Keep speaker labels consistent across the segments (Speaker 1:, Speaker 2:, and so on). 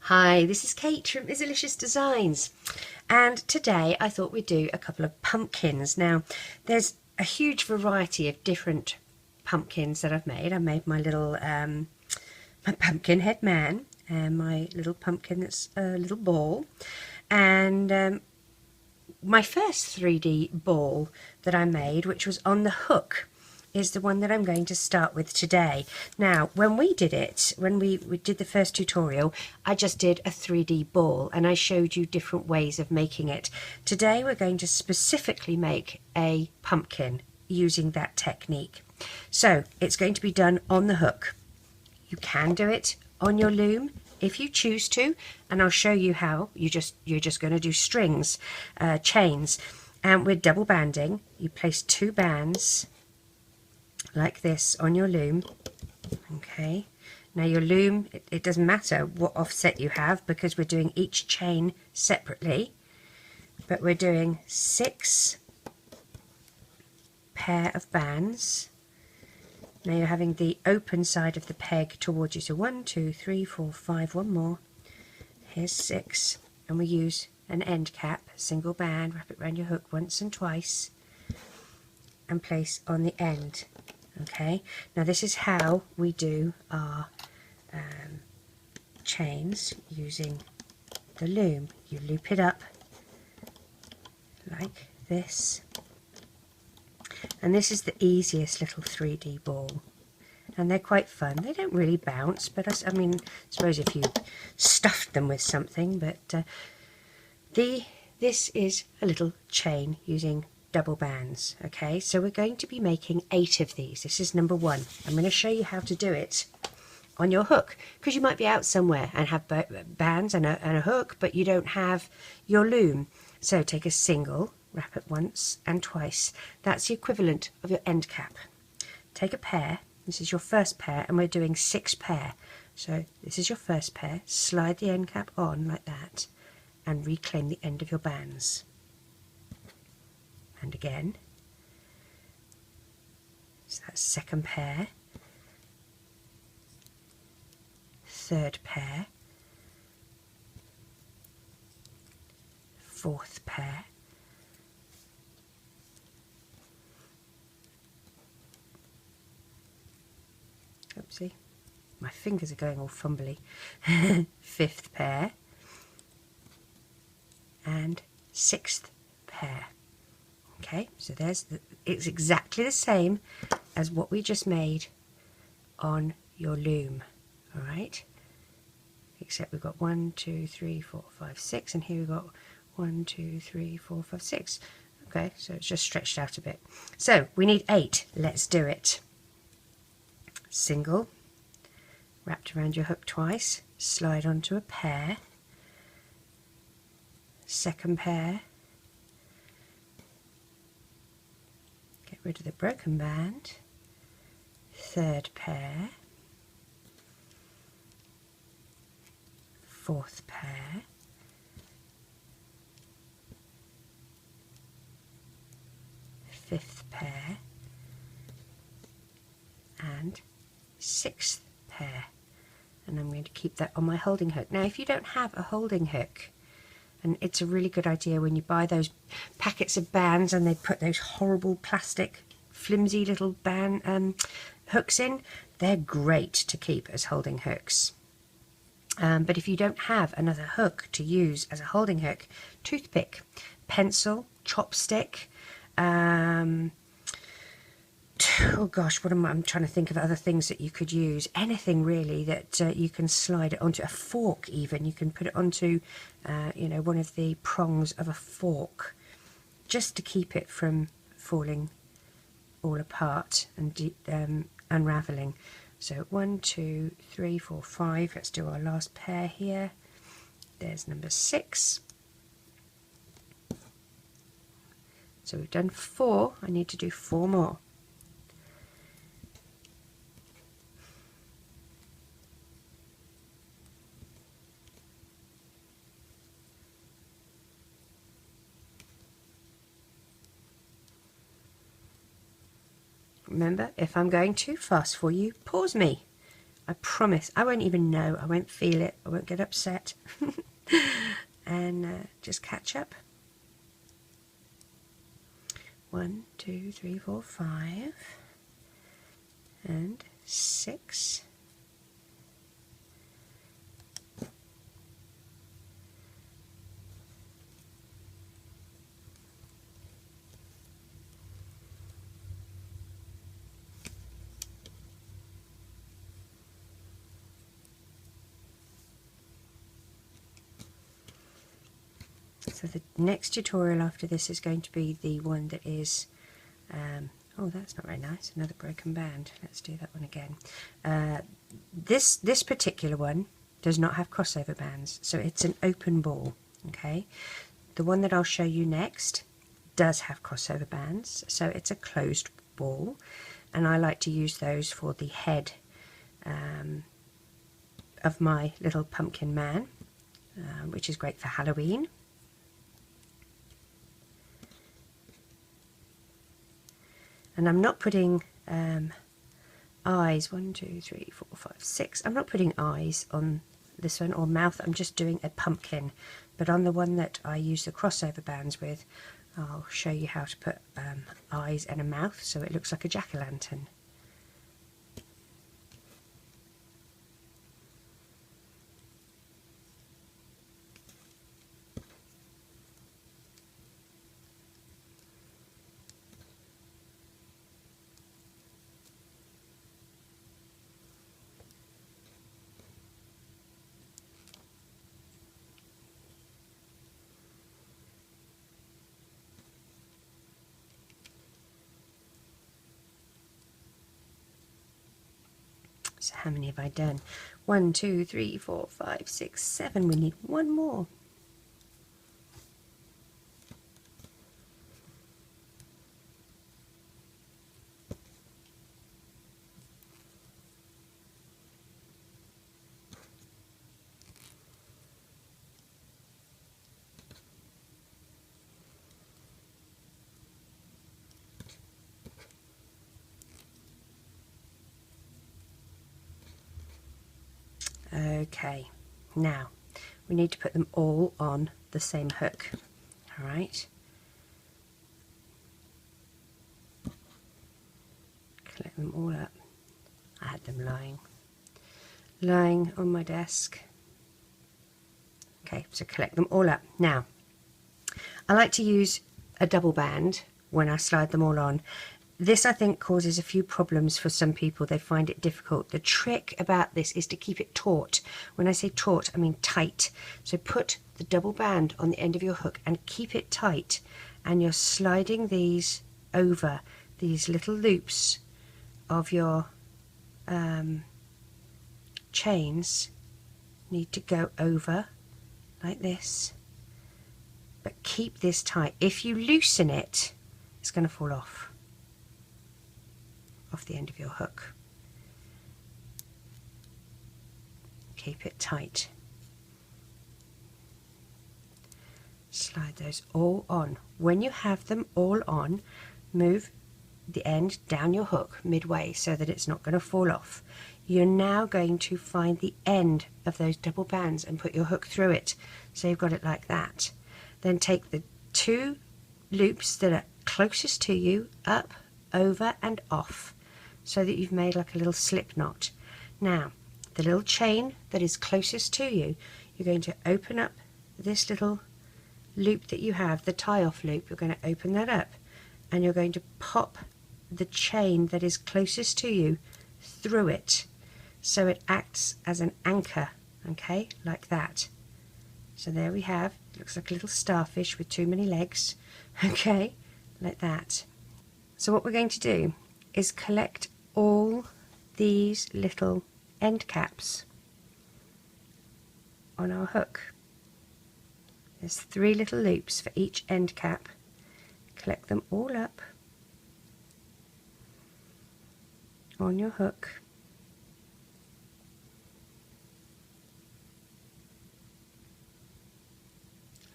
Speaker 1: Hi, this is Kate from Izzalicious Designs, and today I thought we'd do a couple of pumpkins. Now, there's a huge variety of different pumpkins that I've made. I made my little my pumpkin head man and my little pumpkin that's a little ball, and my first 3D ball that I made, which was on the hook, is the one that I'm going to start with today. Now, when we did it, when we did the first tutorial, I just did a 3D ball and I showed you different ways of making it. Today we're going to specifically make a pumpkin using that technique. So it's going to be done on the hook. You can do it on your loom if you choose to, and I'll show you how. You're just going to do strings, chains, and we're double banding. You place 2 bands like this on your loom. Okay, now your loom, it doesn't matter what offset you have because we're doing each chain separately, but we're doing 6 pair of bands. Now you're having the open side of the peg towards you, so 1, 2, 3, 4, 5, one more, here's 6, and we use an end cap, single band, wrap it around your hook once and twice and place on the end. Okay, now this is how we do our chains using the loom. You loop it up like this, and this is the easiest little 3D ball, and they're quite fun. They don't really bounce, but I mean, I suppose if you stuffed them with something, but this is a little chain using double bands. Okay, so we're going to be making 8 of these. This is number 1. I'm going to show you how to do it on your hook, because you might be out somewhere and have bands and a hook, but you don't have your loom. So take a single, wrap it once and twice. That's the equivalent of your end cap. Take a pair. This is your first pair, and we're doing 6 pair. So this is your first pair. Slide the end cap on like that and reclaim the end of your bands. And again, so that's second pair, third pair, fourth pair, oopsie, my fingers are going all fumbly, fifth pair, and 6th pair. Okay, so it's exactly the same as what we just made on your loom. All right, except we've got 1, 2, 3, 4, 5, 6, and here we've got 1, 2, 3, 4, 5, 6. Okay, so it's just stretched out a bit. So we need 8. Let's do it. Single, wrapped around your hook twice, slide onto a pair, second pair, get rid of the broken band, third pair, fourth pair, fifth pair, and 6th pair. And I'm going to keep that on my holding hook. Now if you don't have a holding hook, and it's a really good idea when you buy those packets of bands and they put those horrible plastic flimsy little band hooks in, they're great to keep as holding hooks. But if you don't have another hook to use as a holding hook, toothpick, pencil, chopstick, oh gosh, I'm trying to think of other things that you could use. Anything really that you can slide it onto. A fork even, you can put it onto you know, one of the prongs of a fork, just to keep it from falling all apart and unraveling. So 1, 2, 3, 4, 5. Let's do our last pair here. There's number 6. So we've done 4. I need to do 4 more. Remember, if I'm going too fast for you, pause me. I promise I won't even know, I won't feel it, I won't get upset. And just catch up. 1, 2, 3, 4, 5 and 6. So the next tutorial after this is going to be the one that is, oh, that's not very nice, another broken band. Let's do that one again. This particular one does not have crossover bands, so it's an open ball, okay? The one that I'll show you next does have crossover bands, so it's a closed ball, and I like to use those for the head of my little pumpkin man, which is great for Halloween. And I'm not putting eyes, 1, 2, 3, 4, 5, 6. I'm not putting eyes on this one or mouth, I'm just doing a pumpkin. But on the one that I use the crossover bands with, I'll show you how to put eyes and a mouth so it looks like a jack-o'-lantern. So how many have I done? 1, 2, 3, 4, 5, 6, 7. We need one more. Okay, now we need to put them all on the same hook. All right, collect them all up. I had them lying on my desk. Okay, so collect them all up. Now, I like to use a double band when I slide them all on. This, I think, causes a few problems for some people. They find it difficult. The trick about this is to keep it taut. When I say taut, I mean tight. So put the double band on the end of your hook and keep it tight. And you're sliding these over. These little loops of your chains need to go over like this. But keep this tight. If you loosen it, it's going to fall off the end of your hook. Keep it tight. Slide those all on. When you have them all on, move the end down your hook midway so that it's not going to fall off. You're now going to find the end of those double bands and put your hook through it. So you've got it like that. Then take the 2 loops that are closest to you, up, over and off, so that you've made like a little slip knot. Now, the little chain that is closest to you, you're going to open up this little loop that you have, the tie-off loop. You're going to open that up and you're going to pop the chain that is closest to you through it, so it acts as an anchor, okay, like that. So there we have, it looks like a little starfish with too many legs, okay, like that. So what we're going to do is collect all these little end caps on our hook. There's 3 little loops for each end cap. Collect them all up on your hook.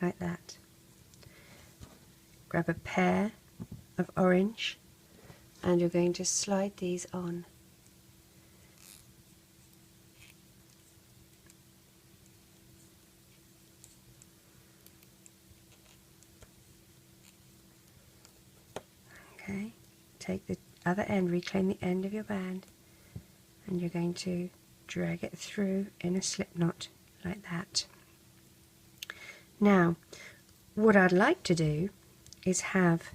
Speaker 1: Like that. Grab a pair of orange and you're going to slide these on. take the other end, reclaim the end of your band, and you're going to drag it through in a slip knot like that. Now, what I'd like to do is have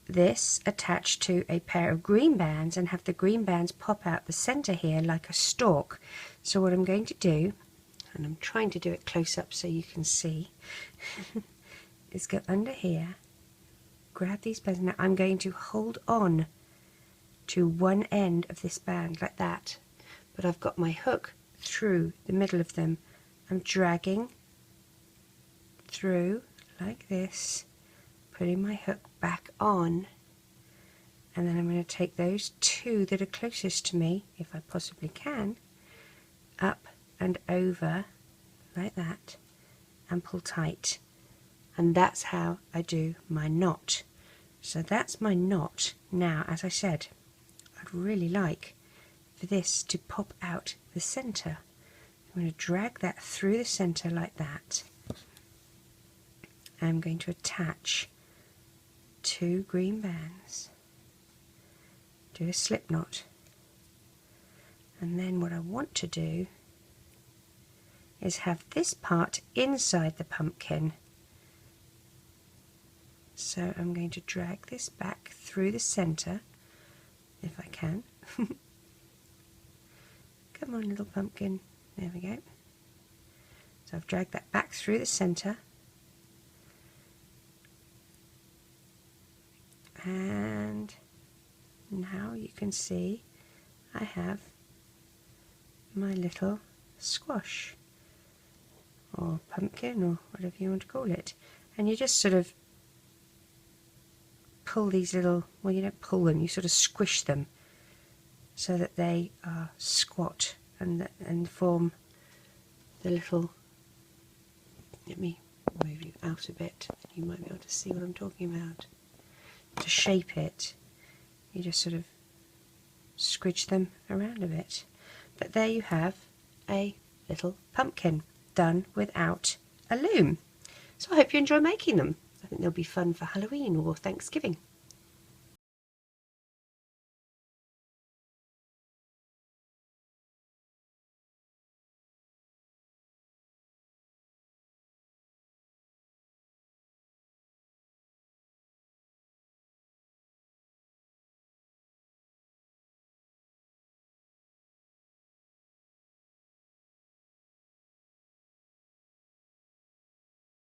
Speaker 1: this attached to a pair of green bands and have the green bands pop out the center here like a stalk. So what I'm going to do, and I'm trying to do it close up so you can see, is go under here, grab these bands. Now I'm going to hold on to one end of this band like that, but I've got my hook through the middle of them. I'm dragging through like this, putting my hook back on, and then I'm going to take those two that are closest to me, if I possibly can, up and over like that, and pull tight. And that's how I do my knot. So that's my knot. Now, as I said, I'd really like for this to pop out the center. I'm going to drag that through the center like that. I'm going to attach two green bands, do a slip knot, and then what I want to do is have this part inside the pumpkin. So I'm going to drag this back through the center if I can. Come on, little pumpkin. There we go. So I've dragged that back through the center. And now you can see I have my little squash or pumpkin or whatever you want to call it. And you just sort of pull these little, well, you don't pull them, you sort of squish them so that they are squat and form the little, let me move you out a bit, you might be able to see what I'm talking about. To shape it, you just sort of squidge them around a bit. But there you have a little pumpkin done without a loom. So I hope you enjoy making them. I think they'll be fun for Halloween or Thanksgiving.